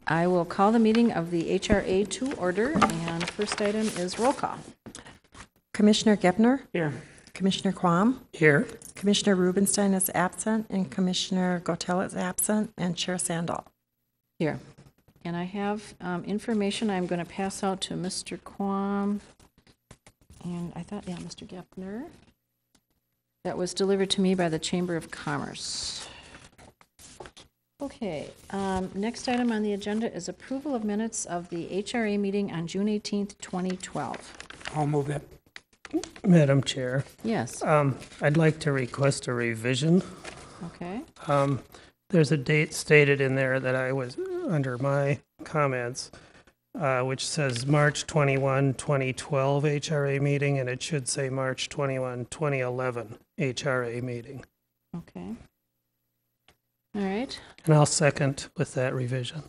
I will call the meeting of the HRA to order, and first item is roll call. Commissioner Gebner? Here. Commissioner Quam? Here. Commissioner Rubenstein is absent, and Commissioner Gotell is absent, and Chair Sandal. Here. And I have information I'm going to pass out to Mr. Quam, and I thought, yeah, Mr. Gebner. That was delivered to me by the Chamber of Commerce. Okay, next item on the agenda is approval of minutes of the HRA meeting on June 18th, 2012. I'll move that. Madam Chair, Yes, I'd like to request a revision. okay. There's a date stated in there that I was under my comments, which says March 21, 2012 HRA meeting, and it should say March 21, 2011 HRA meeting. Okay. All right, And I'll second with that revision.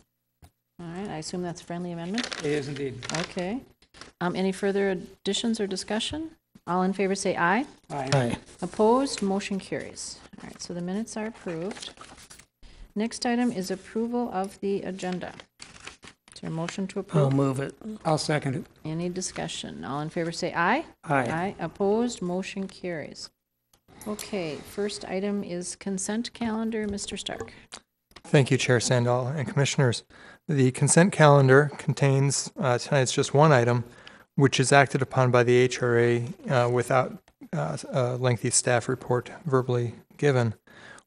all right, I assume that's a friendly amendment? It is indeed. Okay. Any further additions or discussion? All in favor say aye. Aye. Opposed, motion carries. All right, so the minutes are approved. Next item is approval of the agenda. Is there a motion to I'll approve? move it. I'll second it. Any discussion? All in favor say aye. Aye. Opposed, motion carries. Okay, first item is consent calendar. Mr. Stark. Thank you, Chair Sandal and Commissioners. The consent calendar contains, tonight's just one item, which is acted upon by the HRA without a lengthy staff report verbally given.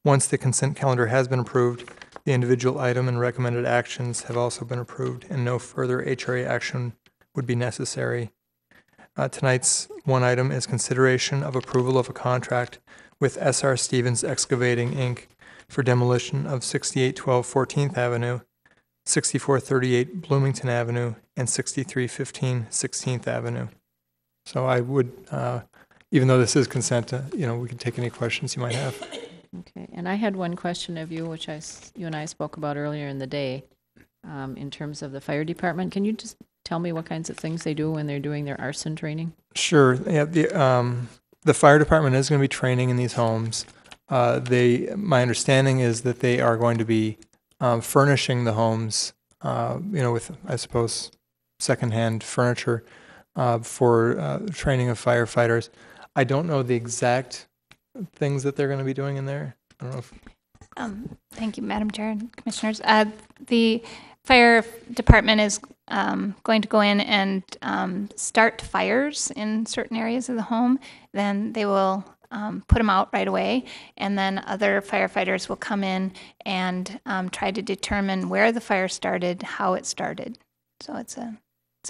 Once the consent calendar has been approved, the individual item and recommended actions have also been approved, and no further HRA action would be necessary. Tonight's one item is consideration of approval of a contract with S.R. Stevens Excavating, Inc. for demolition of 6812 14th Avenue, 6438 Bloomington Avenue, and 6315 16th Avenue. So I would, even though this is consent, we can take any questions you might have. Okay, and I had one question of you, which you and I spoke about earlier in the day, in terms of the fire department. Can you just tell me what kinds of things they do when they're doing their arson training? Sure. Yeah, the fire department is going to be training in these homes. My understanding is that they are going to be furnishing the homes, with, I suppose, secondhand furniture for training of firefighters. I don't know the exact things that they're going to be doing in there. I don't know if... Thank you, Madam Chair and Commissioners. The fire department is going to go in and start fires in certain areas of the home. Then they will put them out right away, and then other firefighters will come in and try to determine where the fire started, how it started. So it's a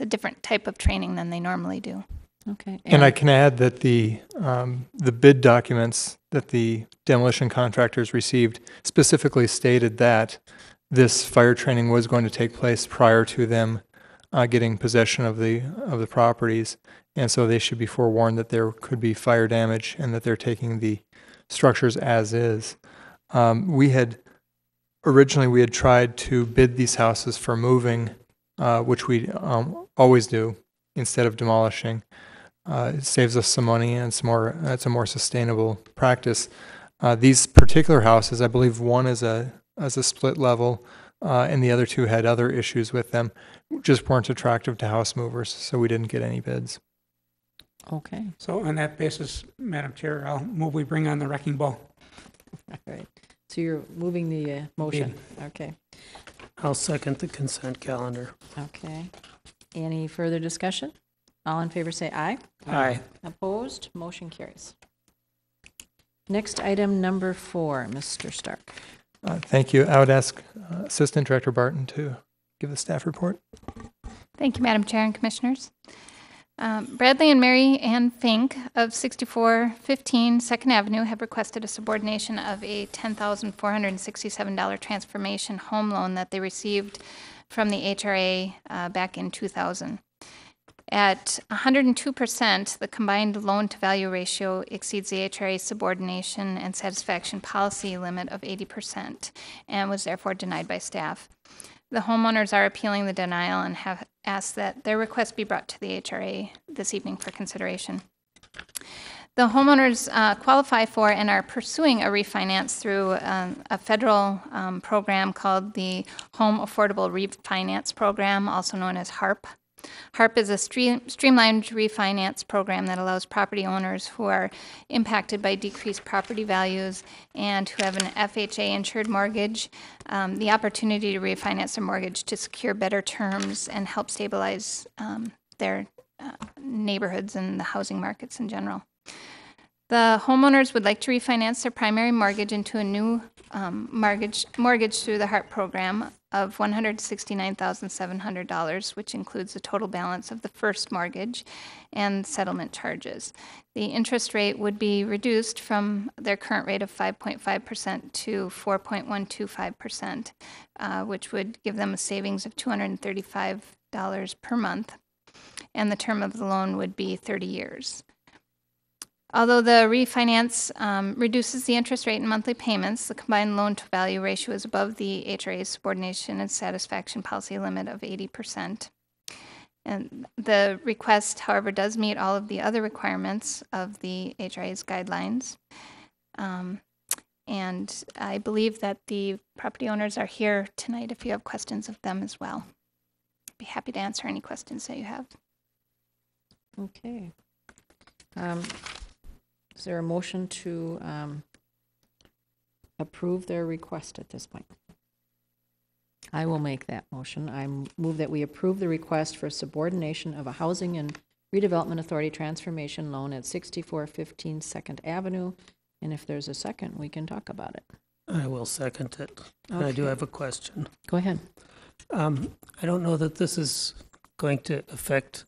different type of training than they normally do. Okay. And I can add that the bid documents that the demolition contractors received specifically stated that this fire training was going to take place prior to them getting possession of the properties, and so they should be forewarned that there could be fire damage and that they're taking the structures as is. Originally we had tried to bid these houses for moving, which we always do instead of demolishing. It saves us some money, and it's a more sustainable practice. These particular houses, I believe one is a split level, and the other two had other issues with them, just weren't attractive to house movers, so we didn't get any bids. Okay. So on that basis, Madam Chair, I'll move we bring on the wrecking ball. All right. So you're moving the motion. Okay. I'll second the consent calendar. Okay. Any further discussion? All in favor say aye. Aye. Opposed? Motion carries. Next item, number 4, Mr. Stark. Thank you. I would ask Assistant Director Barton to give the staff report. Thank you, Madam Chair and Commissioners. Bradley and Mary Ann Fink of 6415 2nd Avenue have requested a subordination of a $10,467 transformation home loan that they received from the HRA back in 2000. At 102%, the combined loan-to-value ratio exceeds the HRA subordination and satisfaction policy limit of 80% and was therefore denied by staff. The homeowners are appealing the denial and have asked that their request be brought to the HRA this evening for consideration. The homeowners qualify for and are pursuing a refinance through a federal program called the Home Affordable Refinance Program, also known as HARP. HARP is a streamlined refinance program that allows property owners who are impacted by decreased property values and who have an FHA-insured mortgage the opportunity to refinance their mortgage to secure better terms and help stabilize their neighborhoods and the housing markets in general. The homeowners would like to refinance their primary mortgage into a new mortgage through the HARP program of $169,700, which includes the total balance of the first mortgage and settlement charges. The interest rate would be reduced from their current rate of 5.5% to 4.125%, which would give them a savings of $235 per month, and the term of the loan would be 30 years. Although the refinance reduces the interest rate and monthly payments, the combined loan-to-value ratio is above the HRA's subordination and satisfaction policy limit of 80%. And the request, however, does meet all of the other requirements of the HRA's guidelines. And I believe that the property owners are here tonight if you have questions of them as well. I'd be happy to answer any questions that you have. Okay. Is there a motion to approve their request at this point? I will make that motion. I move that we approve the request for subordination of a Housing and Redevelopment Authority transformation loan at 6415 2nd Avenue. And if there's a second, we can talk about it. I will second it. And I do have a question. Go ahead. I don't know that this is going to affect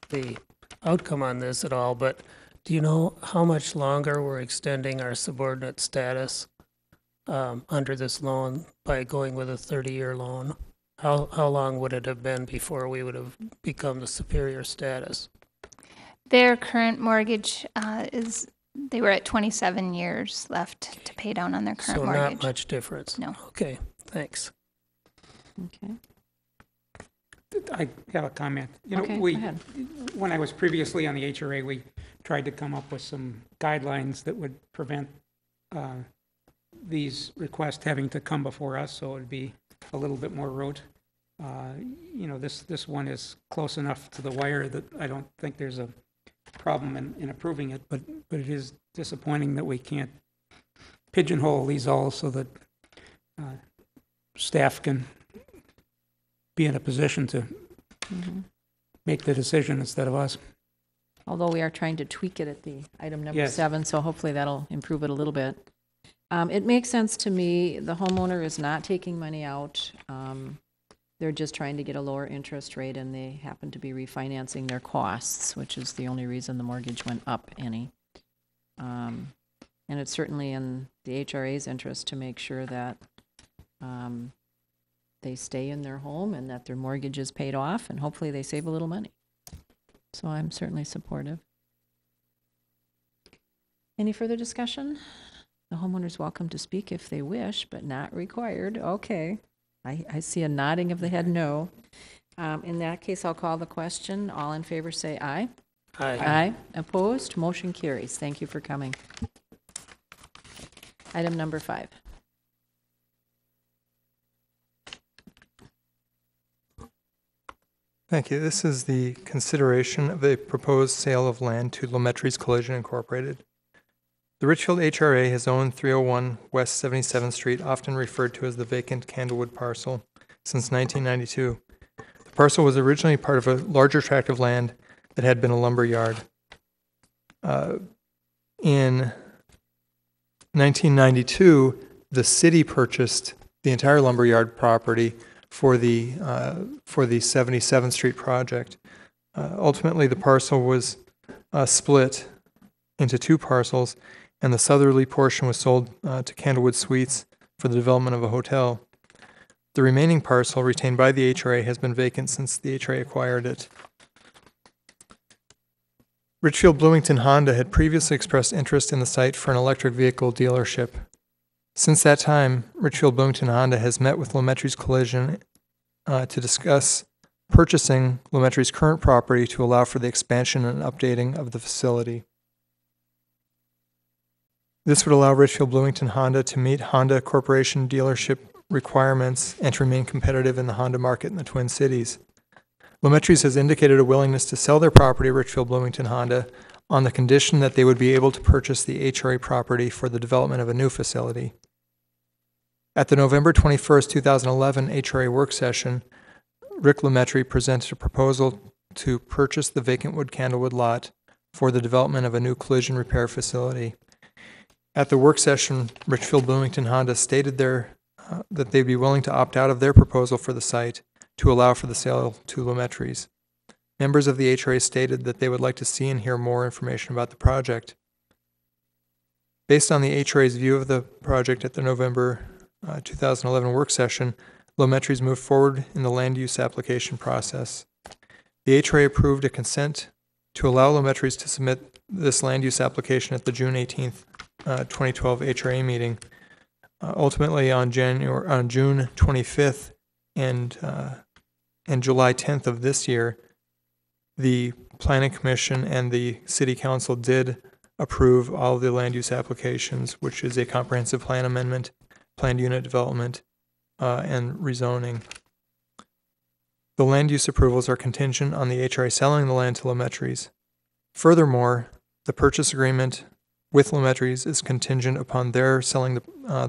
the outcome on this at all, but do you know how much longer we're extending our subordinate status under this loan by going with a 30-year loan? How long would it have been before we would have become the superior status? Their current mortgage they were at 27 years left to pay down on their current mortgage. So not much difference? No. Okay, thanks. Okay. I have a comment. Okay, go ahead. When I was previously on the HRA, we tried to come up with some guidelines that would prevent these requests having to come before us, so it would be a little bit more rote. This one is close enough to the wire that I don't think there's a problem in approving it, but it is disappointing that we can't pigeonhole these all so that staff can be in a position to make the decision instead of us. Although we are trying to tweak it at the item number Yes. 7, so hopefully that'll improve it a little bit. It makes sense to me. The homeowner is not taking money out. They're just trying to get a lower interest rate, and they happen to be refinancing their costs, which is the only reason the mortgage went up any. And it's certainly in the HRA's interest to make sure that they stay in their home and that their mortgage is paid off, and hopefully they save a little money. So I'm certainly supportive. Any further discussion? The homeowner's welcome to speak if they wish, but not required. Okay. I see a nodding of the head no. In that case, I'll call the question. All in favor say aye. Aye. Aye. Opposed? Motion carries. Thank you for coming. Item number 5. Thank you. This is the consideration of a proposed sale of land to Lometries Collision Incorporated. The Richfield HRA has owned 301 West 77th Street, often referred to as the vacant Candlewood parcel, since 1992. The parcel was originally part of a larger tract of land that had been a lumber yard. In 1992, the city purchased the entire lumberyard property for the 77th Street project. Ultimately, the parcel was split into 2 parcels, and the southerly portion was sold to Candlewood Suites for the development of a hotel. The remaining parcel, retained by the HRA, has been vacant since the HRA acquired it. Richfield Bloomington Honda had previously expressed interest in the site for an electric vehicle dealership. Since that time, Richfield Bloomington Honda has met with Lometries Collision to discuss purchasing Lometries' current property to allow for the expansion and updating of the facility. This would allow Richfield Bloomington Honda to meet Honda Corporation dealership requirements and to remain competitive in the Honda market in the Twin Cities. Lumetris has indicated a willingness to sell their property, Richfield Bloomington Honda, on the condition that they would be able to purchase the HRA property for the development of a new facility. At the November 21st, 2011 HRA work session, Rick Lumetri presented a proposal to purchase the vacant wood candlewood lot for the development of a new collision repair facility. At the work session, Richfield Bloomington Honda stated that they'd be willing to opt out of their proposal for the site to allow for the sale to Lumetris. Members of the HRA stated that they would like to see and hear more information about the project. Based on the HRA's view of the project at the November 2011 work session, Lumetris moved forward in the land use application process. The HRA approved a consent to allow Lumetris to submit this land use application at the June 18th, 2012 HRA meeting. Ultimately, on June 25th and July 10th of this year, the Planning Commission and the City Council did approve all of the land use applications, which is a comprehensive plan amendment, planned unit development, and rezoning. The land use approvals are contingent on the HRA selling the land to Lumetris. Furthermore, the purchase agreement with Lumetris is contingent upon their selling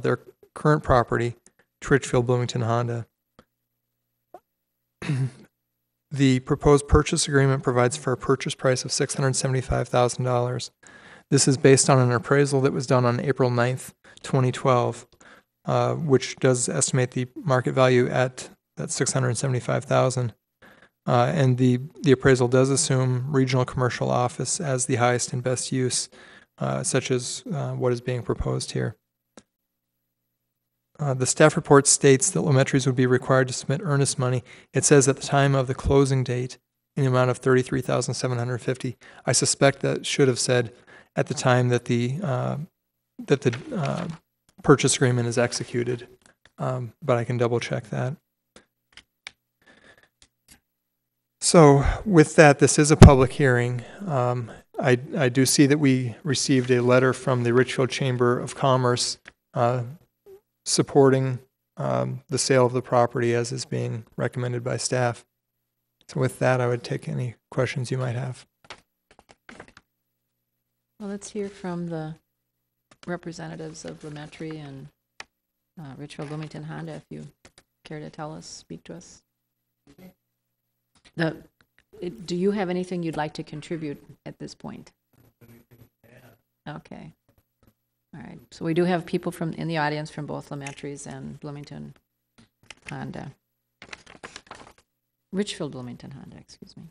their current property to Richfield Bloomington Honda. The proposed purchase agreement provides for a purchase price of $675,000. This is based on an appraisal that was done on April 9th, 2012, which does estimate the market value at that $675,000. And the appraisal does assume regional commercial office as the highest and best use, such as what is being proposed here. The staff report states that Lumetris would be required to submit earnest money. It says at the time of the closing date in the amount of $33,750. I suspect that should have said at the time that the purchase agreement is executed, but I can double check that. So with that, this is a public hearing. I do see that we received a letter from the Richfield Chamber of Commerce supporting the sale of the property as is being recommended by staff. So with that, I would take any questions you might have. Well, let's hear from the representatives of Lumetri and Richfield Bloomington Honda, if you care to speak to us. Do you have anything you'd like to contribute at this point? Okay. All right. So we do have people in the audience from both Lumetris and Bloomington Honda. Richfield Bloomington Honda, excuse me.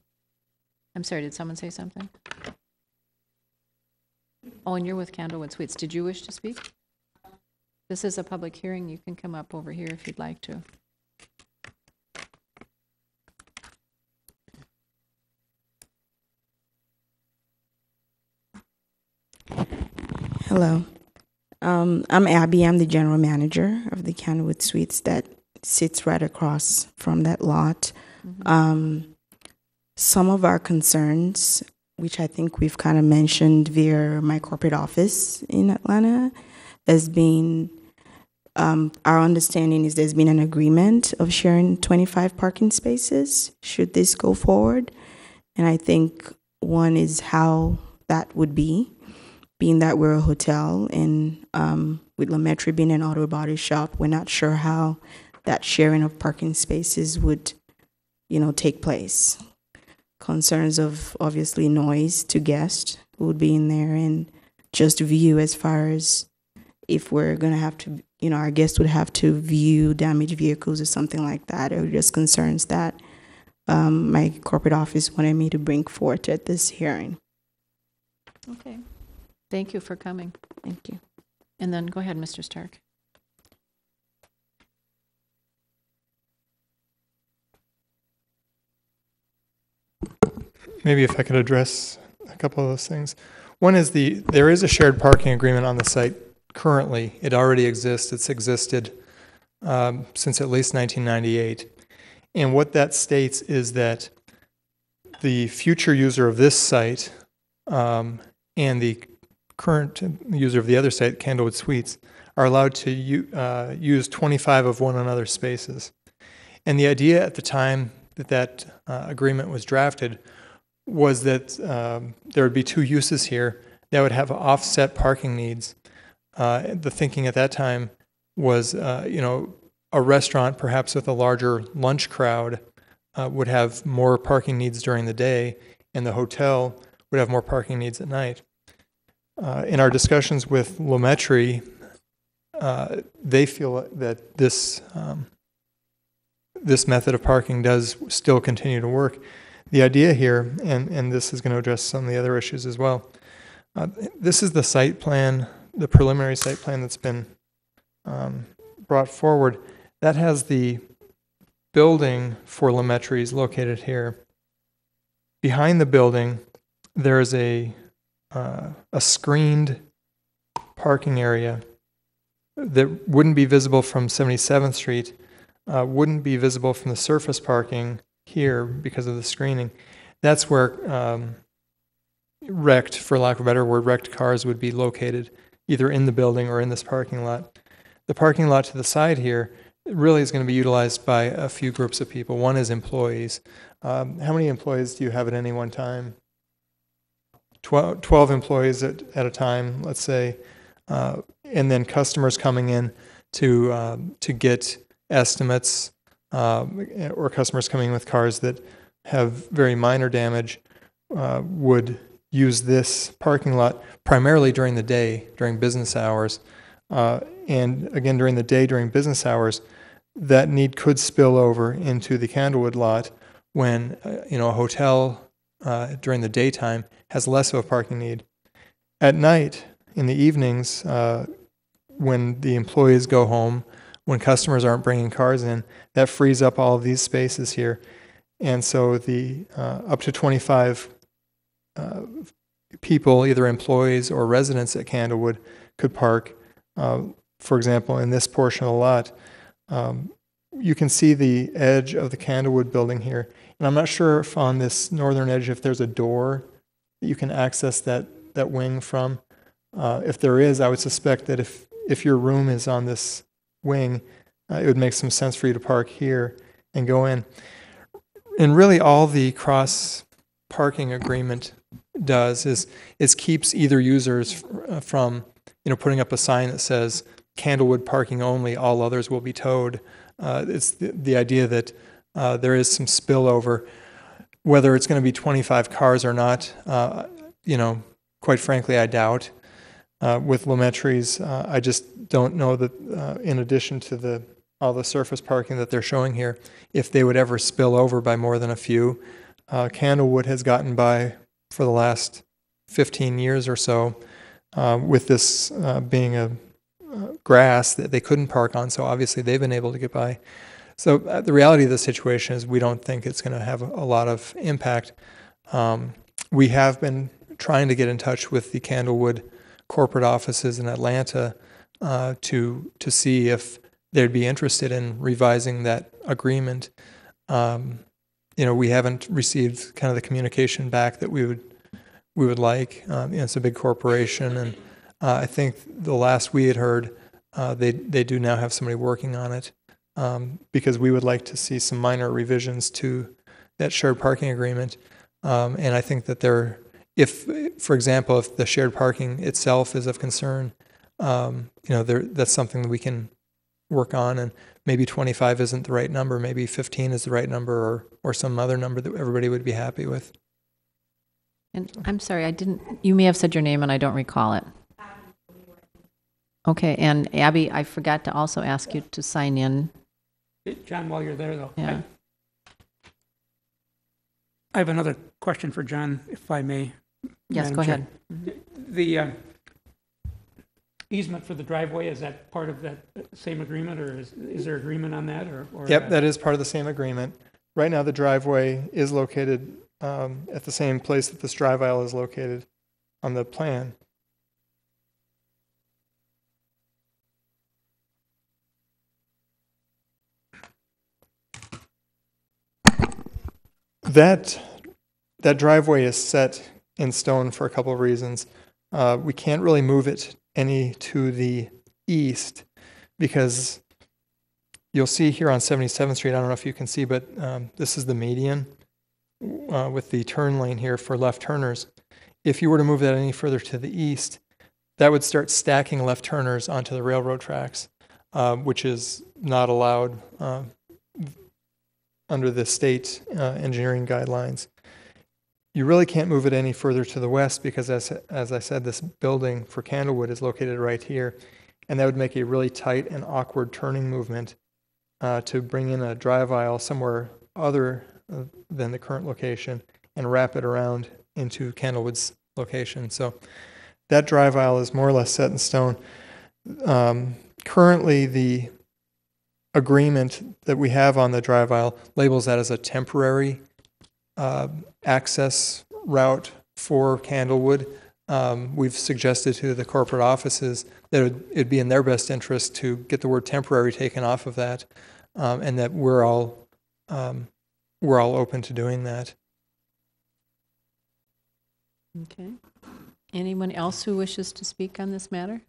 I'm sorry, did someone say something? Oh, and you're with Candlewood Suites. Did you wish to speak? This is a public hearing. You can come up over here if you'd like to. Hello. I'm Abby. I'm the general manager of the Candlewood Suites that sits right across from that lot. Mm-hmm. Some of our concerns, which I think we've kind of mentioned via my corporate office in Atlanta, has been our understanding is there's been an agreement of sharing 25 parking spaces should this go forward. And I think one is how that would be, being that we're a hotel and with Lumetri being an auto body shop, we're not sure how that sharing of parking spaces would, take place. Concerns of obviously noise to guests would be in there, and just view as far as if we're going to have to, our guests would have to view damaged vehicles or something like that, or just concerns that my corporate office wanted me to bring forth at this hearing. Okay. Thank you for coming. Thank you. And then go ahead, Mr. Stark. Maybe if I could address a couple of those things. One is there is a shared parking agreement on the site currently. It already exists. It's existed since at least 1998. And what that states is that the future user of this site and the current user of the other site, Candlewood Suites, are allowed to use 25 of one another's spaces. And the idea at the time that agreement was drafted was that there would be two uses here that would have offset parking needs. The thinking at that time was, a restaurant, perhaps with a larger lunch crowd, would have more parking needs during the day, and the hotel would have more parking needs at night. In our discussions with Lumetri, they feel that this method of parking does still continue to work. The idea here, and this is going to address some of the other issues as well, this is the site plan, the preliminary site plan that's been brought forward. That has the building for Lumetri's located here. Behind the building, there is a screened parking area that wouldn't be visible from 77th Street, wouldn't be visible from the surface parking here because of the screening. That's where wrecked, for lack of a better word, wrecked cars would be located, either in the building or in this parking lot. The parking lot to the side here really is going to be utilized by a few groups of people. One is employees. How many employees do you have at any one time? 12 employees at a time, let's say, and then customers coming in to get estimates, or customers coming in with cars that have very minor damage would use this parking lot primarily during the day, during business hours. And again, during the day, during business hours, that need could spill over into the Candlewood lot when a hotel during the daytime has less of a parking need. At night, in the evenings, when the employees go home, when customers aren't bringing cars in, that frees up all of these spaces here. And so the up to 25 people, either employees or residents at Candlewood, could park. For example, in this portion of the lot, you can see the edge of the Candlewood building here. And I'm not sure if on this northern edge, if there's a door that you can access that wing from. If there is, I would suspect that if your room is on this wing, it would make some sense for you to park here and go in. And really all the cross parking agreement does is keeps either users from putting up a sign that says Candlewood parking only, all others will be towed. It's the idea that there is some spillover. Whether it's going to be 25 cars or not, quite frankly, I doubt. With Lumetri's, I just don't know that in addition to all the surface parking that they're showing here, if they would ever spill over by more than a few. Candlewood has gotten by for the last 15 years or so with this being a grass that they couldn't park on, so obviously they've been able to get by. So the reality of the situation is we don't think it's going to have a lot of impact. We have been trying to get in touch with the Candlewood corporate offices in Atlanta to see if they'd be interested in revising that agreement. We haven't received kind of the communication back that we would like. It's a big corporation, and I think the last we had heard, they do now have somebody working on it, because we would like to see some minor revisions to that shared parking agreement. And I think that for example, if the shared parking itself is of concern, that's something that we can work on, and maybe 25 isn't the right number, maybe 15 is the right number, or some other number that everybody would be happy with. And I'm sorry, you may have said your name and I don't recall it. Okay, and Abby, I forgot to also ask you to sign in. John, while you're there, though, Yeah. I have another question for John, if I may. Yes, Madam go Chair. ahead. The easement for the driveway, is that part of that same agreement, or is there agreement on that? Or Yep, that is part of the same agreement. Right now, the driveway is located at the same place that this drive aisle is located on the plan. That driveway is set in stone for a couple of reasons. We can't really move it any to the east because you'll see here on 77th Street, I don't know if you can see, but this is the median with the turn lane here for left turners. If you were to move that any further to the east, that would start stacking left turners onto the railroad tracks, which is not allowed under the state engineering guidelines. You really can't move it any further to the west because, as I said, this building for Candlewood is located right here, and that would make a really tight and awkward turning movement to bring in a drive aisle somewhere other than the current location and wrap it around into Candlewood's location. So that drive aisle is more or less set in stone. Currently, the agreement that we have on the drive aisle labels that as a temporary access route for Candlewood. We've suggested to the corporate offices that it'd be in their best interest to get the word temporary taken off of that, and that we're all open to doing that. Okay. Anyone else who wishes to speak on this matter?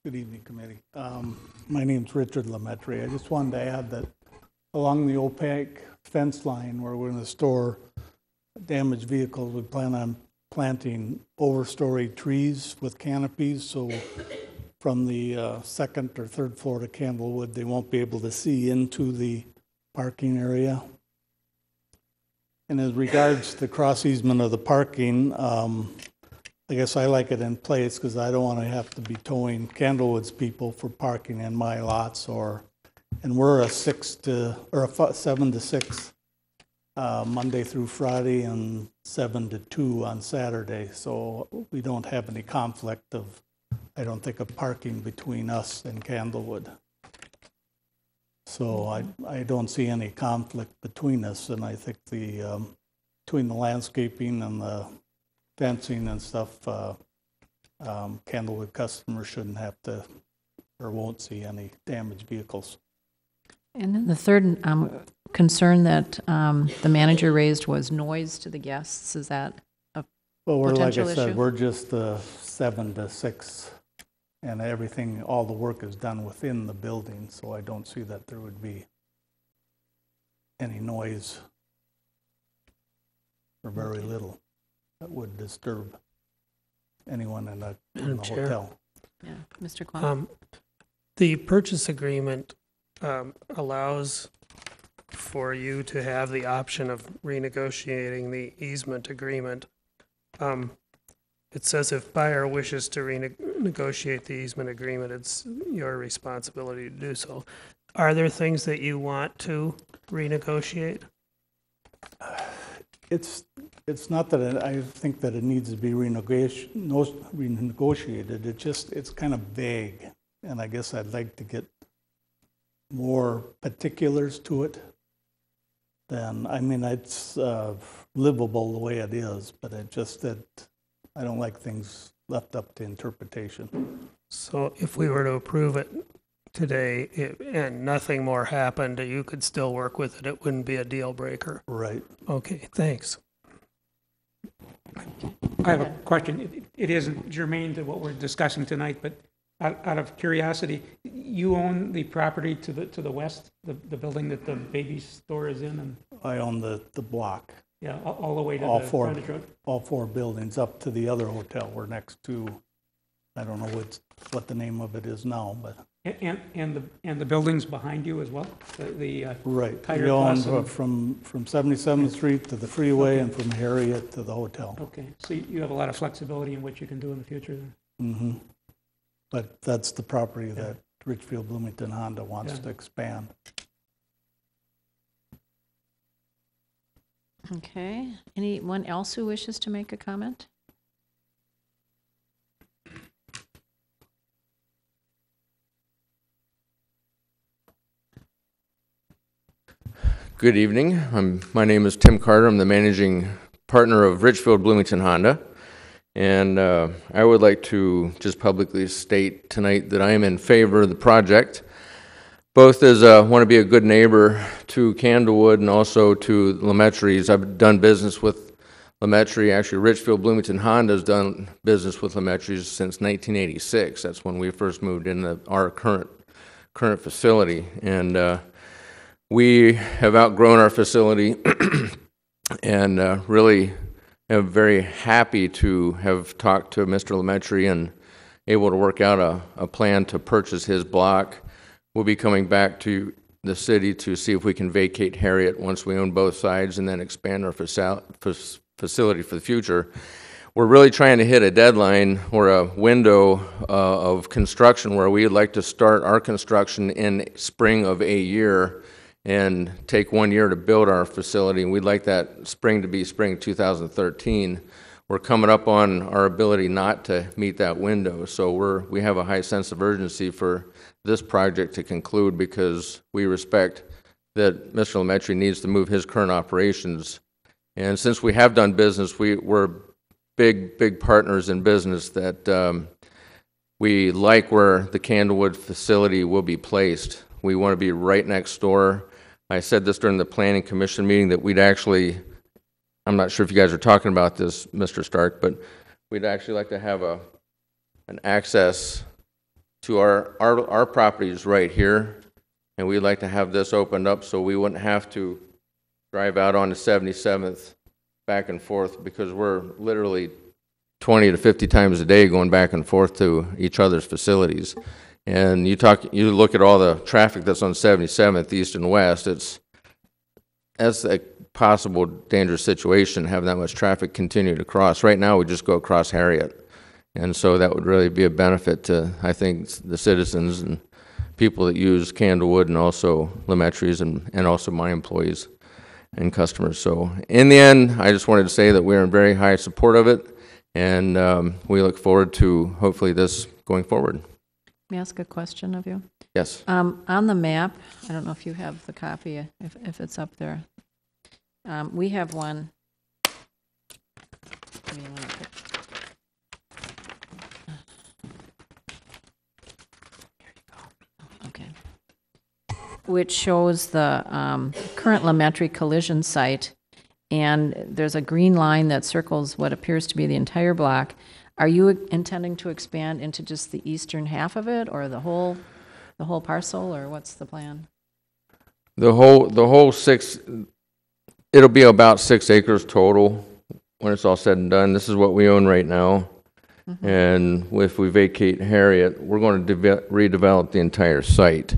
Good evening, committee. My name's Richard Lemaitre. I just wanted to add that along the opaque fence line where we're going to store damaged vehicles, we plan on planting overstory trees with canopies, so from the second or third floor to Candlewood, they won't be able to see into the parking area. And as regards to the cross easement of the parking, I guess I like it in place because I don't want to have to be towing Candlewood's people for parking in my lots, and we're a 7 to 6 Monday through Friday and 7 to 2 on Saturday. So we don't have any conflict of, I don't think, of parking between us and Candlewood. So I don't see any conflict between us, and I think between the landscaping and the fencing and stuff, Candlewood customers shouldn't have to or won't see any damaged vehicles. And then the third concern that the manager raised was noise to the guests. Is that a Well, like I potential said, issue? we're just 7 to 6, and everything, all the work is done within the building, so I don't see that there would be any noise or very little that would disturb anyone in the Chair. hotel. Yeah, Mr. Kwong? The purchase agreement allows for you to have the option of renegotiating the easement agreement. It says if buyer wishes to renegotiate the easement agreement, it's your responsibility to do so. Are there things that you want to renegotiate? It's not that I think that it needs to be renegotiated. It's kind of vague, and I guess I'd like to get more particulars to it. It's livable the way it is, but it just that I don't like things left up to interpretation. So if we were to approve it today and nothing more happened, you could still work with it. It wouldn't be a deal breaker. Right. Okay, thanks. I have a question. It isn't germane to what we're discussing tonight, but out of curiosity, you own the property to the west, the building that the baby store is in, and I own the block. yeah, all the way to All the four. frontage road. All 4 buildings up to the other hotel. We're next to, I don't know what the name of it is now, but. And the buildings behind you as well. The Right. Tire We own Plus and- from 77th Street to the freeway Okay. and from Harriet to the hotel. Okay, so you have a lot of flexibility in what you can do in the future. Then. But that's the property that Richfield Bloomington Honda wants Yeah. to expand. Okay. Anyone else who wishes to make a comment? Good evening. My name is Tim Carter. I'm the managing partner of Richfield Bloomington Honda. And I would like to just publicly state tonight that I am in favor of the project. both as want to be a good neighbor to Candlewood and also to Lametries. I've done business with Lametry. Actually, Richfield Bloomington Honda has done business with Lametries since 1986. That's when we first moved into our current facility, and we have outgrown our facility, and really am very happy to have talked to Mr. Lametry and able to work out a plan to purchase his block. We'll be coming back to the city to see if we can vacate Harriet once we own both sides and then expand our facility for the future. We're really trying to hit a deadline or a window of construction where we would like to start our construction in spring of a year and take 1 year to build our facility. And we'd like that spring to be spring 2013. We're coming up on our ability not to meet that window. So we have a high sense of urgency for this project to conclude because we respect that Mr. Lametry needs to move his current operations. And since we have done business, we're big partners in business that we like where the Candlewood facility will be placed. We want to be right next door. I said this during the Planning Commission meeting that we'd actually, I'm not sure if you guys are talking about this, Mr. Stark, but we'd actually like to have an access to our properties right here, and we'd like to have this opened up so we wouldn't have to drive out on the 77th back and forth, because we're literally 20 to 50 times a day going back and forth to each other's facilities. And you look at all the traffic that's on 77th, east and west, that's a possible dangerous situation, having that much traffic continue to cross. Right now, we just go across Harriet. And so that would really be a benefit to, I think, the citizens and people that use Candlewood and also Lametries and also my employees and customers. So in the end, I just wanted to say that we're in very high support of it, and we look forward to hopefully this going forward. May I ask a question of you? Yes. On the map, I don't know if you have the copy, if it's up there. We have one. Okay. Which shows the current Lametry collision site, and there's a green line that circles what appears to be the entire block. Are you intending to expand into just the eastern half of it, or the whole parcel, or what's the plan? The whole it'll be about 6 acres total when it's all said and done. This is what we own right now. Mm-hmm. And if we vacate Harriet, we're going to redevelop the entire site.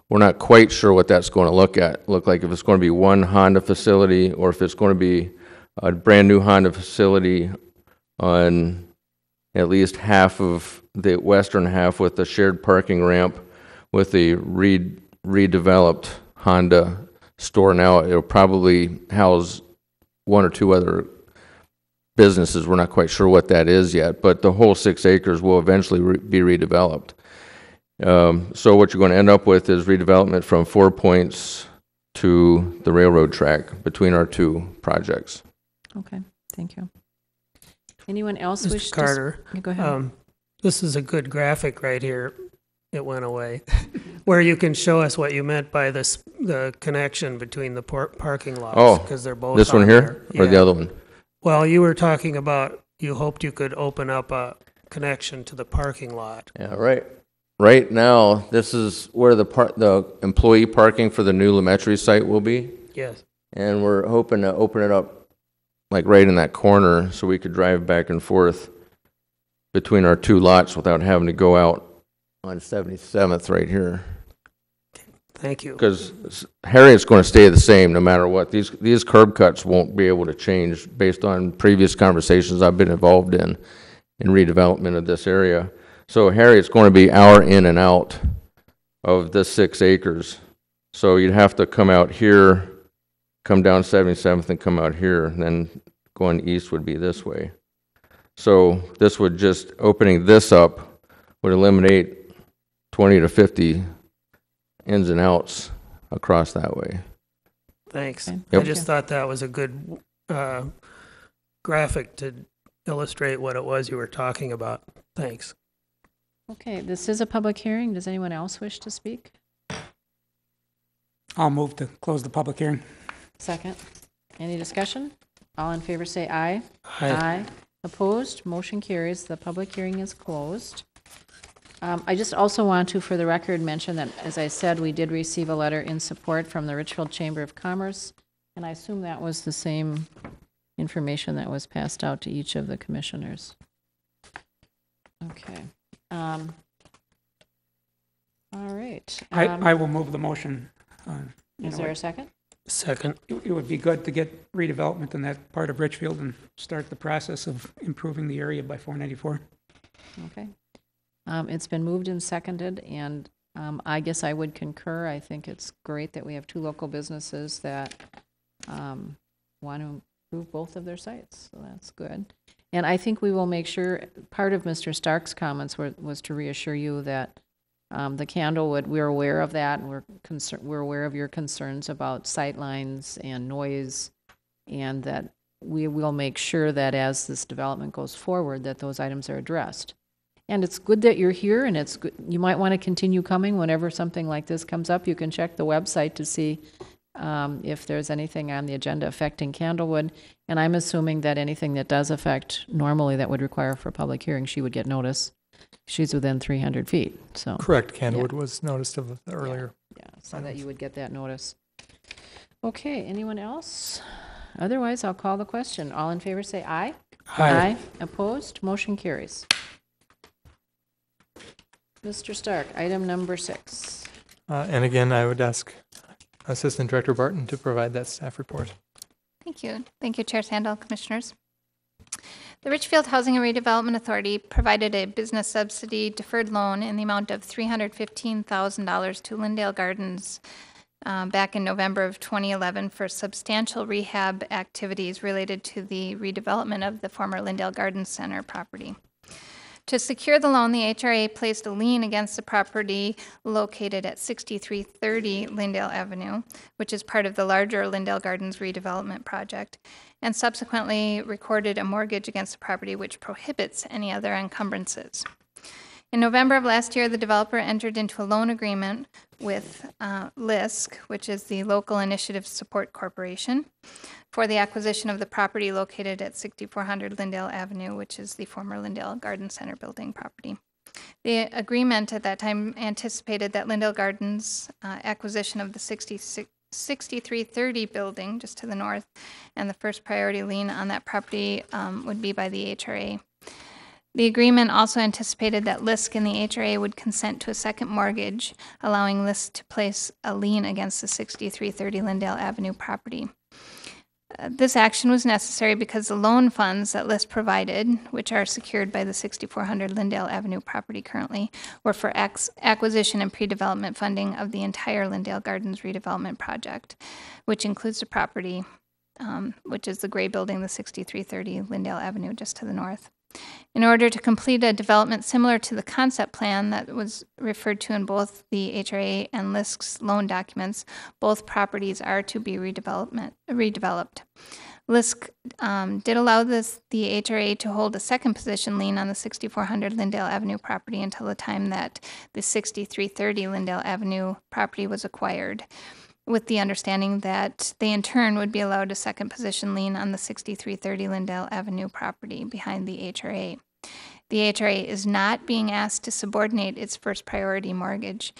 We're not quite sure what that's going to look like, if it's going to be one Honda facility or if it's going to be a brand new Honda facility on at least half of the western half with a shared parking ramp with a redeveloped Honda store. Now it'll probably house 1 or 2 other businesses. We're not quite sure what that is yet, but the whole 6 acres will eventually be redeveloped. So what you're going to end up with is redevelopment from 4 Points to the railroad track between our 2 projects. Okay, thank you. Anyone else Mr. wish Carter, to? Go ahead. This is a good graphic right here. It went away. Where you can show us what you meant by the connection between the parking lots, because they're both this one here or the other one? Well, you were talking about you hoped you could open up a connection to the parking lot. Yeah, right. Right now, this is where the employee parking for the new Lametry site will be. Yes. And we're hoping to open it up like right in that corner so we could drive back and forth between our 2 lots without having to go out on 77th right here. Thank you. Because Harriet's going to stay the same no matter what. These curb cuts won't be able to change based on previous conversations I've been involved in redevelopment of this area. So Harriet's going to be our in and out of this 6 acres. So you'd have to come out here, come down 77th and come out here, and then going east would be this way. So this would just, opening this up would eliminate 20 to 50 ins and outs across that way. Thanks. Okay. I just thought that was a good graphic to illustrate what it was you were talking about. Thanks. Okay, this is a public hearing. Does anyone else wish to speak? I'll move to close the public hearing. Second. Any discussion? All in favor say aye. Aye. Opposed? Motion carries. The public hearing is closed. I just also want to, for the record, mention that, as I said, we did receive a letter in support from the Richfield Chamber of Commerce, and I assume that was the same information that was passed out to each of the commissioners. Okay. All right. I will move the motion. Is there a second? Second. It would be good to get redevelopment in that part of Richfield and start the process of improving the area by 494. Okay. It's been moved and seconded, and I guess I would concur. I think it's great that we have two local businesses that want to improve both of their sites, so that's good. And I think we will make sure, part of Mr. Stark's comments was to reassure you that the Candlewood, we're aware of that, and we're aware of your concerns about sightlines and noise, and that we will make sure that as this development goes forward, that those items are addressed. And it's good that you're here, and it's good. You might want to continue coming whenever something like this comes up. You can check the website to see if there's anything on the agenda affecting Candlewood. And I'm assuming that anything that does affect normally that would require for a public hearing, she would get notice. She's within 300 feet, so. Correct. Candlewood was noticed of earlier. Yeah, so that you would get that notice. Okay, anyone else? Otherwise, I'll call the question. All in favor say aye. Aye. Opposed? Motion carries. Mr. Stark, item number 6. And again, I would ask Assistant Director Barton to provide that staff report. Thank you. Thank you, Chair Sandal, Commissioners. The Richfield Housing and Redevelopment Authority provided a business subsidy deferred loan in the amount of $315,000 to Lindale Gardens back in November of 2011 for substantial rehab activities related to the redevelopment of the former Lindale Garden Center property. To secure the loan, the HRA placed a lien against the property located at 6330 Lindale Avenue, which is part of the larger Lindale Gardens redevelopment project, and subsequently recorded a mortgage against the property which prohibits any other encumbrances. In November of last year, the developer entered into a loan agreement with LISC, which is the Local Initiative Support Corporation, for the acquisition of the property located at 6400 Lindale Avenue, which is the former Lindale Garden Center building property. The agreement at that time anticipated that Lindale Gardens' acquisition of the 6330 building, just to the north, and the first priority lien on that property would be by the HRA. The agreement also anticipated that LISC and the HRA would consent to a second mortgage, allowing LISC to place a lien against the 6330 Lindale Avenue property. This action was necessary because the loan funds that LISC provided, which are secured by the 6400 Lindale Avenue property currently, were for acquisition and pre-development funding of the entire Lindale Gardens redevelopment project, which includes the property, which is the gray building, the 6330 Lindale Avenue, just to the north. In order to complete a development similar to the concept plan that was referred to in both the HRA and LISC's loan documents, both properties are to be redeveloped. LISC did allow the HRA to hold a second position lien on the 6400 Lindale Avenue property until the time that the 6330 Lindale Avenue property was acquired, with the understanding that they in turn would be allowed a second position lien on the 6330 Lindale Avenue property behind the HRA. The HRA is not being asked to subordinate its first priority mortgage.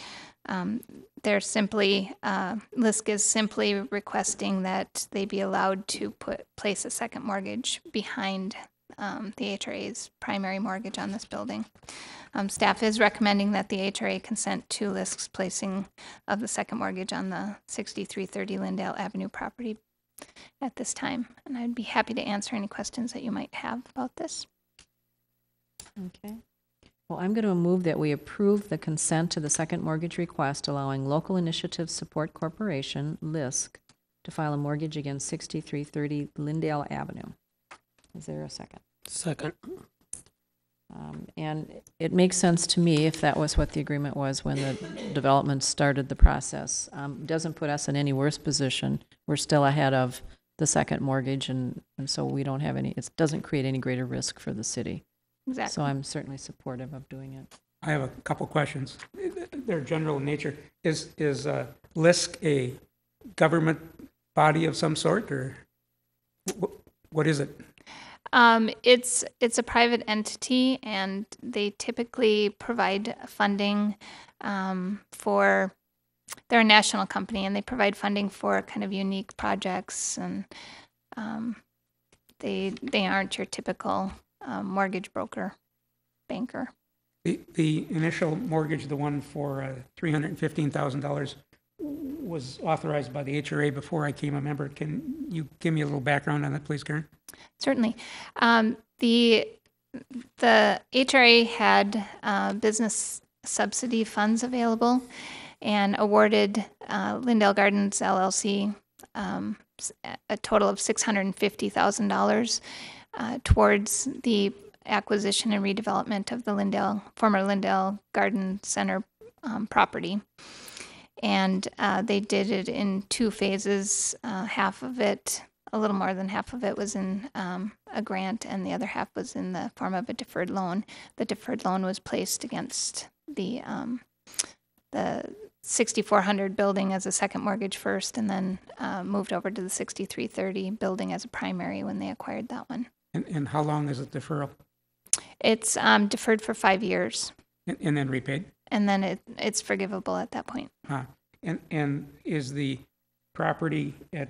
They're simply, LISC is simply requesting that they be allowed to place a second mortgage behind the HRA's primary mortgage on this building. Staff is recommending that the HRA consent to LISC's placing of the second mortgage on the 6330 Lindale Avenue property at this time. And I'd be happy to answer any questions that you might have about this. Okay. Well, I'm going to move that we approve the consent to the second mortgage request allowing Local Initiative Support Corporation, LISC, to file a mortgage against 6330 Lindale Avenue. Is there a second? Second. And it makes sense to me if that was what the agreement was when the development started the process. Doesn't put us in any worse position. We're still ahead of the second mortgage, and so we don't have any, it doesn't create any greater risk for the city. Exactly. So I'm certainly supportive of doing it. I have a couple questions. They're general in nature. Is LISC a government body of some sort, or what is it? It's a private entity, and they typically provide funding for. They're a national company, and they provide funding for kind of unique projects, and they aren't your typical mortgage broker, banker. The initial mortgage, the one for $315,000, was authorized by the HRA before I became a member. Can you give me a little background on that, please, Karen? Certainly. The HRA had business subsidy funds available and awarded Lindell Gardens LLC a total of $650,000 towards the acquisition and redevelopment of the former Lindell Garden Center property. And they did it in 2 phases. Half of it, a little more than half of it, was in a grant, and the other half was in the form of a deferred loan. The deferred loan was placed against the 6400 building as a second mortgage first, and then moved over to the 6330 building as a primary when they acquired that one. And how long is it deferral? It's deferred for 5 years. And then repaid? And then it's forgivable at that point. And is the property at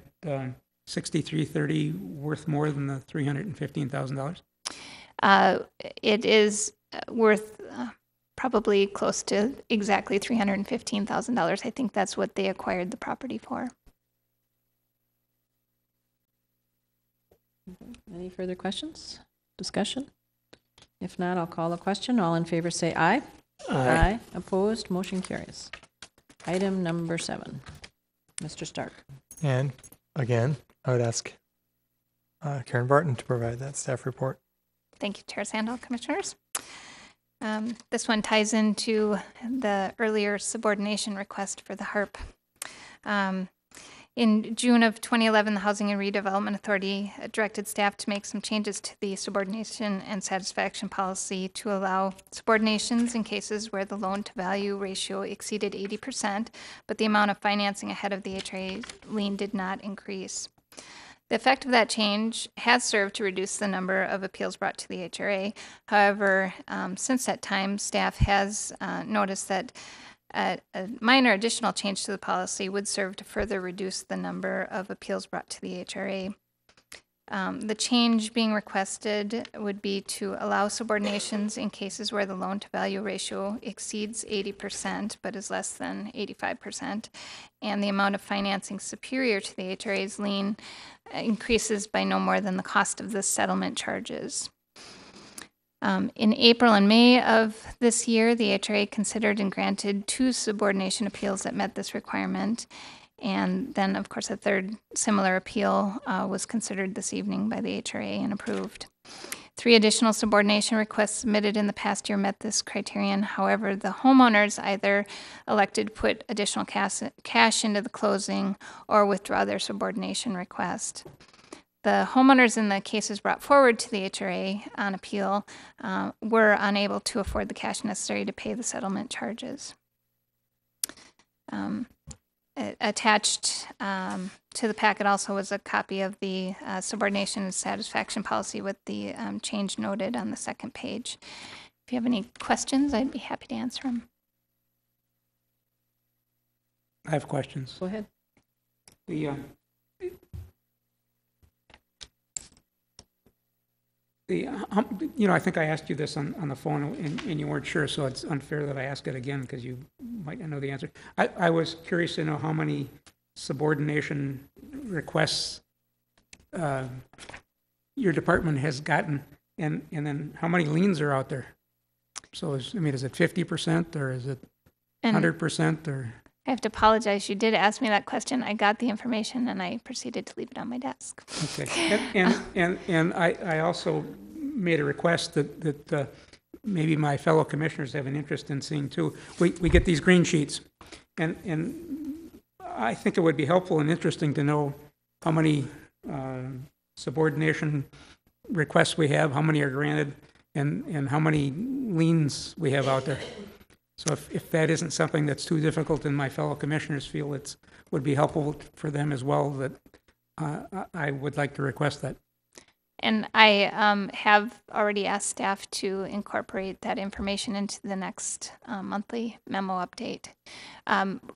6330 worth more than the $315,000? It is worth probably close to exactly $315,000. I think that's what they acquired the property for. Any further questions? Discussion? If not, I'll call the question. All in favor say aye. Aye. Opposed? Motion carries. Item number 7. Mr. Stark. And again, I would ask Karen Barton to provide that staff report. Thank you, Chair Sandal, Commissioners. This one ties into the earlier subordination request for the HARP. In June of 2011, the Housing and Redevelopment Authority directed staff to make some changes to the subordination and satisfaction policy to allow subordinations in cases where the loan-to-value ratio exceeded 80%, but the amount of financing ahead of the HRA lien did not increase. The effect of that change has served to reduce the number of appeals brought to the HRA. However, since that time, staff has noticed that a minor additional change to the policy would serve to further reduce the number of appeals brought to the HRA. The change being requested would be to allow subordinations in cases where the loan-to-value ratio exceeds 80% but is less than 85%, and the amount of financing superior to the HRA's lien increases by no more than the cost of the settlement charges. In April and May of this year, the HRA considered and granted 2 subordination appeals that met this requirement. And then, of course, a third similar appeal was considered this evening by the HRA and approved. 3 additional subordination requests submitted in the past year met this criterion. However, the homeowners either elected to put additional cash into the closing or withdraw their subordination request. The homeowners in the cases brought forward to the HRA on appeal were unable to afford the cash necessary to pay the settlement charges. Attached to the packet also was a copy of the subordination and satisfaction policy with the change noted on the second page. If you have any questions, I'd be happy to answer them. I have questions. Go ahead. I think I asked you this on the phone and you weren't sure, so it's unfair that I ask it again because you might not know the answer. I was curious to know how many subordination requests your department has gotten, and then how many liens are out there. So, is it 50% or is it 100% or? I have to apologize. You did ask me that question. I got the information and I proceeded to leave it on my desk. Okay. And I also made a request that maybe my fellow commissioners have an interest in seeing too. We get these green sheets, and I think it would be helpful and interesting to know how many subordination requests we have, how many are granted, and how many liens we have out there. So if that isn't something that's too difficult and my fellow commissioners feel it would be helpful for them as well, that I would like to request that. And I have already asked staff to incorporate that information into the next monthly memo update.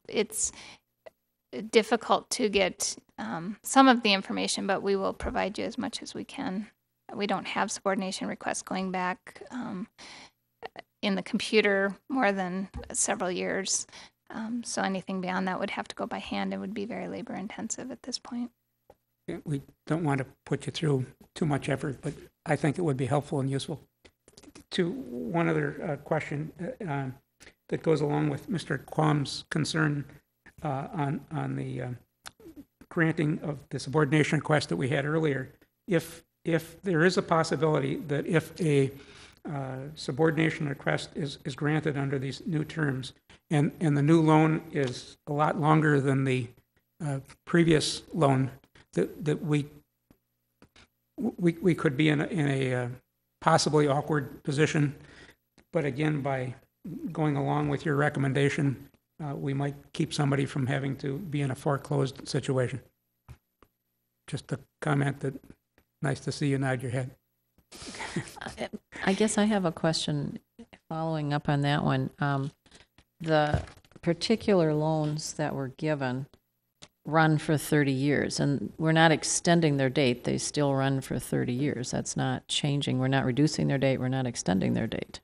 It's difficult to get some of the information, but we will provide you as much as we can. We don't have subordination requests going back in the computer more than several years. So anything beyond that would have to go by hand and would be very labor intensive at this point. We don't want to put you through too much effort, but I think it would be helpful and useful. To one other question that goes along with Mr. Quam's concern on the granting of the subordination request that we had earlier. If there is a possibility that if a subordination request is granted under these new terms, and the new loan is a lot longer than the previous loan, that we could be in a possibly awkward position. But again, by going along with your recommendation, we might keep somebody from having to be in a foreclosed situation. Just a comment that, nice to see you nod your head. I guess I have a question following up on that one. The particular loans that were given run for 30 years, and we're not extending their date. They still run for 30 years. That's not changing. We're not reducing their date. We're not extending their date.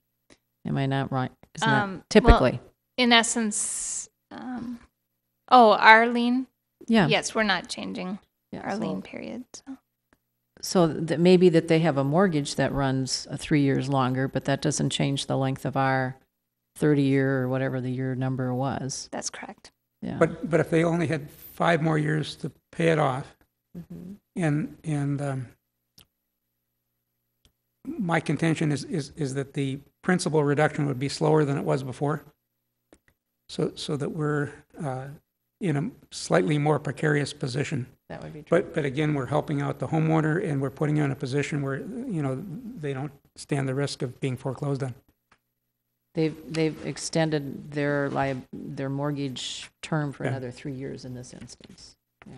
Am I not right? Isn't that typically? Well, in essence, our lien? Yeah. Yes, we're not changing our so, lien period. So that maybe that they have a mortgage that runs 3 years longer, but that doesn't change the length of our 30-year or whatever the year number was. That's correct. Yeah. But if they only had 5 more years to pay it off, and my contention is that the principal reduction would be slower than it was before, so that we're in a slightly more precarious position. That would be true. But again, we're helping out the homeowner, and we're putting you in a position where they don't stand the risk of being foreclosed on. They've extended their mortgage term for another 3 years in this instance. Yeah.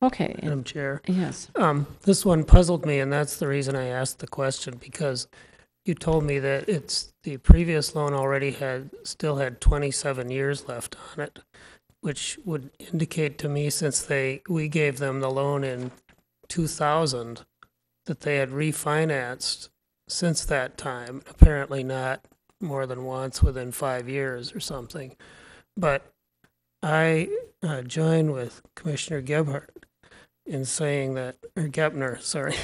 Okay. Madam Chair. Yes. This one puzzled me, and that's the reason I asked the question, because you told me that the previous loan already still had 27 years left on it, which would indicate to me, since we gave them the loan in 2000, that they had refinanced since that time, apparently not more than once within 5 years or something. But I join with Commissioner Gebhardt in saying that, or Gepner, sorry,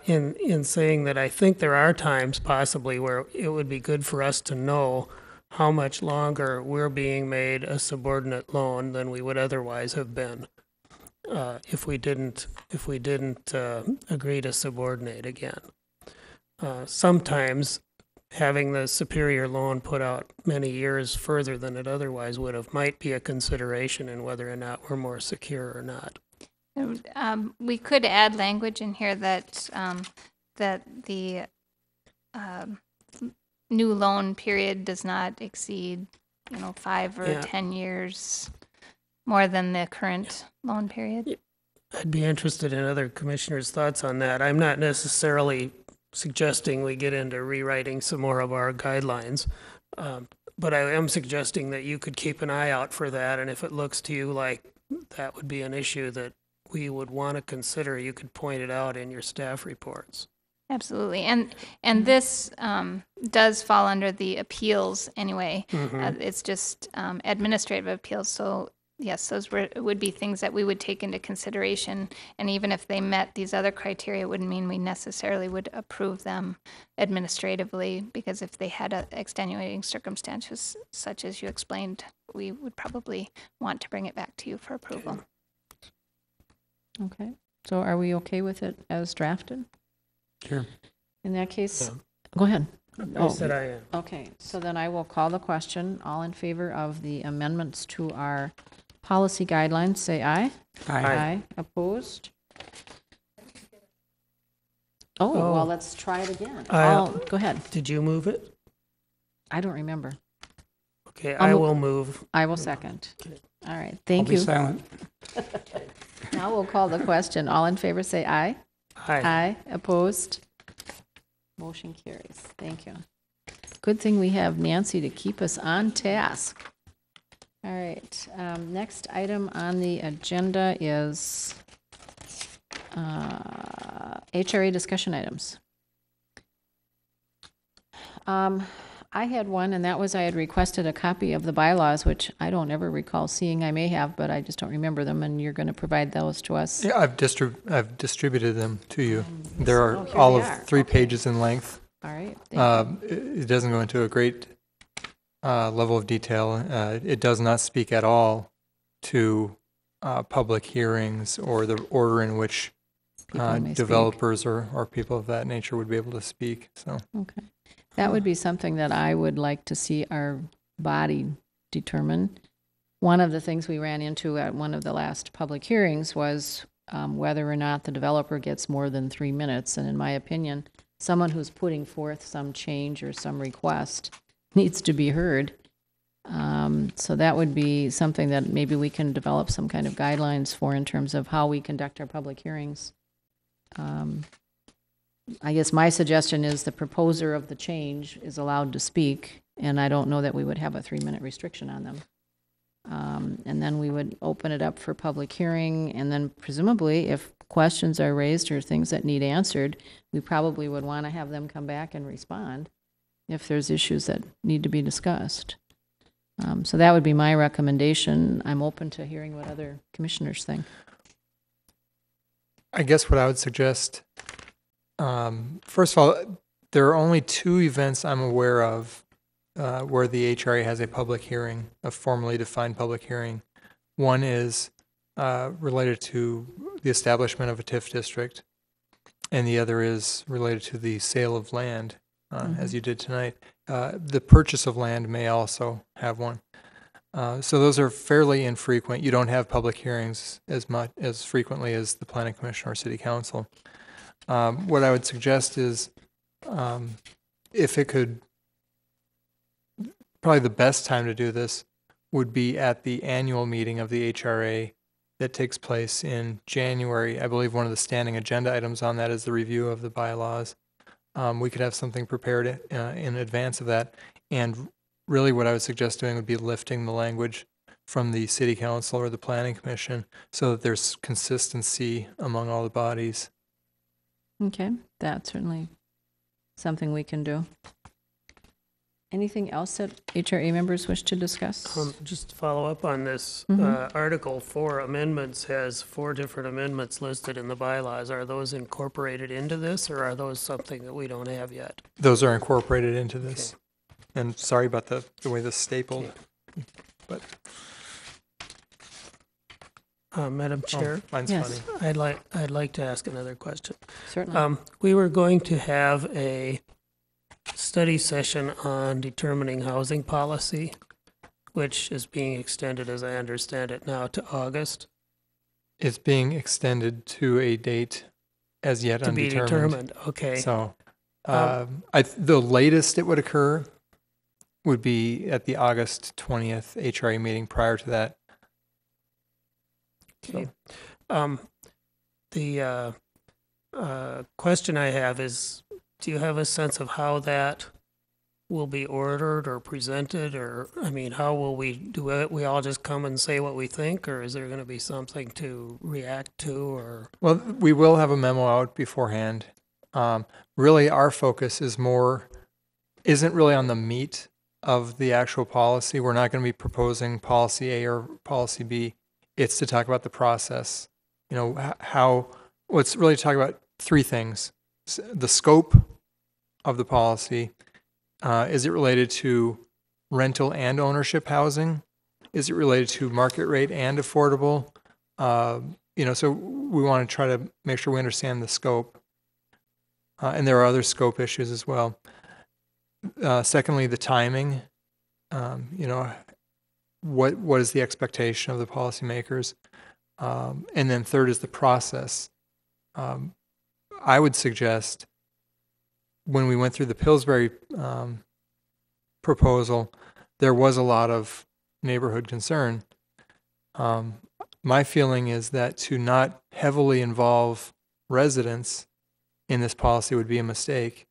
in saying that I think there are times possibly where it would be good for us to know how much longer we're being made a subordinate loan than we would otherwise have been if we didn't agree to subordinate again. Sometimes having the superior loan put out many years further than it otherwise would have might be a consideration in whether or not we're more secure or not. We could add language in here that the new loan period does not exceed 5 or 10 years more than the current loan period. I'd be interested in other commissioners' thoughts on that. I'm not necessarily suggesting we get into rewriting some more of our guidelines, but I am suggesting that you could keep an eye out for that, and if it looks to you like that would be an issue that we would want to consider, you could point it out in your staff reports. Absolutely, and this does fall under the appeals anyway. It's just administrative appeals, so yes, those would be things that we would take into consideration, and even if they met these other criteria, it wouldn't mean we necessarily would approve them administratively, because if they had extenuating circumstances such as you explained, we would probably want to bring it back to you for approval. Okay. So are we okay with it as drafted? Sure. In that case, go ahead. I said I am. Okay. So then I will call the question. All in favor of the amendments to our policy guidelines, say aye. Aye. Opposed? Oh, Oh. well, let's try it again. I- Go ahead. Did you move it? I don't remember. Okay, I'll I move- will move. I will second. All right, I'll thank be you. silent. Now we'll call the question. All in favor, say aye. Aye. Aye. Opposed? Motion carries. Thank you. Good thing we have Nancy to keep us on task. All right, next item on the agenda is HRA discussion items. I had one, and that was I had requested a copy of the bylaws, which I don't ever recall seeing. I may have, but I just don't remember them, and you're going to provide those to us. Yeah, I've distributed them to you. There Oh, are here all they of are. 3 Okay. pages in length. All right. Thank you. It doesn't go into a great level of detail. It does not speak at all to public hearings or the order in which People may speak. developers or people of that nature would be able to speak. So Okay. That would be something that I would like to see our body determine. One of the things we ran into at one of the last public hearings was whether or not the developer gets more than 3 minutes. And in my opinion, someone who's putting forth some change or some request needs to be heard. So that would be something that maybe we can develop some kind of guidelines for in terms of how we conduct our public hearings. I guess my suggestion is the proposer of the change is allowed to speak, and I don't know that we would have a 3-minute restriction on them. And then we would open it up for public hearing, and then presumably if questions are raised or things that need answered, we probably would want to have them come back and respond if there's issues that need to be discussed. So that would be my recommendation. I'm open to hearing what other commissioners think. I guess what I would suggest, first of all, there are only 2 events I'm aware of where the HRA has a public hearing, a formally defined public hearing. One is related to the establishment of a TIF district, and the other is related to the sale of land, as you did tonight. The purchase of land may also have one. So those are fairly infrequent. You don't have public hearings as frequently as the planning commission or city council. What I would suggest is, if it could, probably the best time to do this would be at the annual meeting of the HRA that takes place in January. I believe one of the standing agenda items on that is the review of the bylaws. We could have something prepared in advance of that. And really what I would suggest doing would be lifting the language from the city council or the planning commission so that there's consistency among all the bodies. Okay, that's certainly something we can do. Anything else that HRA members wish to discuss? Just to follow up on this, Article 4 amendments has 4 different amendments listed in the bylaws. Are those incorporated into this, or are those something that we don't have yet? Those are incorporated into this. And sorry about the way this stapled. But Madam Chair, mine's Yes. funny. I'd like to ask another question. Certainly. We were going to have a study session on determining housing policy, which is being extended, as I understand it now, to August. It's being extended to a date as yet To be undetermined. determined, okay. So the latest it would occur would be at the August 20th HRA meeting. Prior to that, Okay. The question I have is, do you have a sense of how that will be ordered or presented? Or, I mean, how will we do it? We all just come and say what we think, or is there going to be something to react to? Or well, we will have a memo out beforehand. Really, our focus isn't really on the meat of the actual policy. We're not going to be proposing policy A or policy B. It's to talk about the process. You know, let's really talk about 3 things. The scope of the policy. Is it related to rental and ownership housing? Is it related to market rate and affordable? So we want to try to make sure we understand the scope. And there are other scope issues as well. Secondly, the timing. What is the expectation of the policymakers? And then third is the process. I would suggest when we went through the Pillsbury proposal, there was a lot of neighborhood concern. My feeling is that to not heavily involve residents in this policy would be a mistake.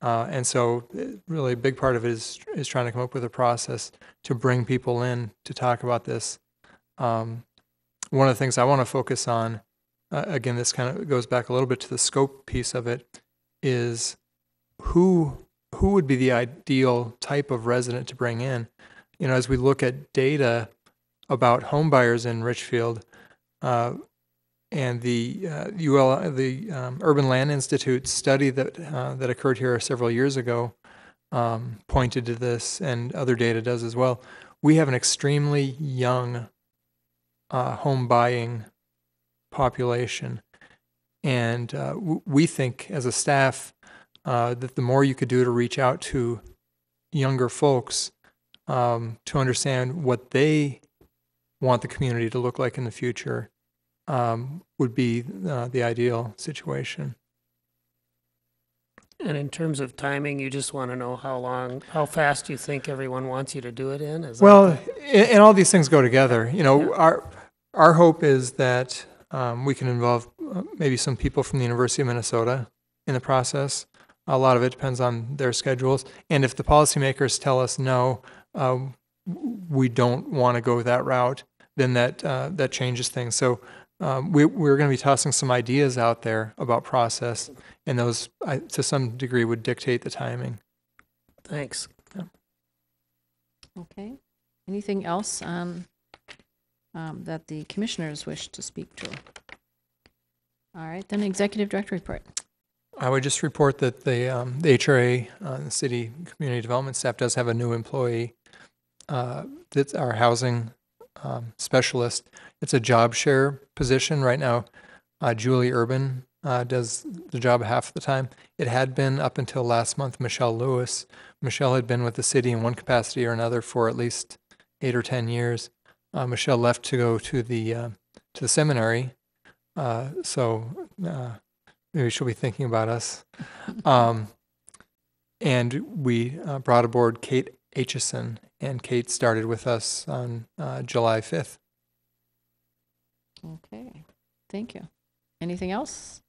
And so really a big part of it is trying to come up with a process to bring people in to talk about this. One of the things I want to focus on, again, this kind of goes back a little bit to the scope piece of it, is who would be the ideal type of resident to bring in. You know, as we look at data about home buyers in Richfield, and the Urban Land Institute study that occurred here several years ago pointed to this, and other data does as well. We have an extremely young home buying population, and we think as a staff that the more you could do to reach out to younger folks to understand what they want the community to look like in the future would be the ideal situation. And in terms of timing, you just want to know how fast you think everyone wants you to do it in? Well, and all these things go together. You know, our hope is that we can involve maybe some people from the University of Minnesota in the process. A lot of it depends on their schedules. And if the policymakers tell us no, we don't want to go that route, then that changes things. So we're going to be tossing some ideas out there about process, and those, to some degree, would dictate the timing. Thanks. Yeah. Okay. Anything else that the commissioners wish to speak to? All right, then executive director report. I would just report that the HRA, the City Community Development staff, does have a new employee. That's our housing specialist. It's a job share position right now. Julie Urban does the job half the time. It had been up until last month Michelle Lewis. Michelle had been with the city in one capacity or another for at least 8 or 10 years. Michelle left to go to the seminary, so maybe she'll be thinking about us. And we brought aboard Kate Aitchison, and Kate started with us on July 5th. Okay, thank you. Anything else?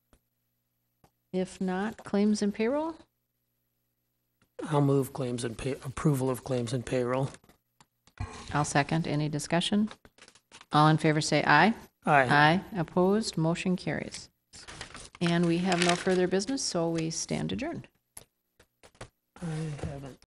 If not, claims and payroll? I'll move claims and approval of claims and payroll. I'll second. Any discussion? All in favor say aye. Aye. Aye. Opposed? Motion carries. And we have no further business, so we stand adjourned. I haven't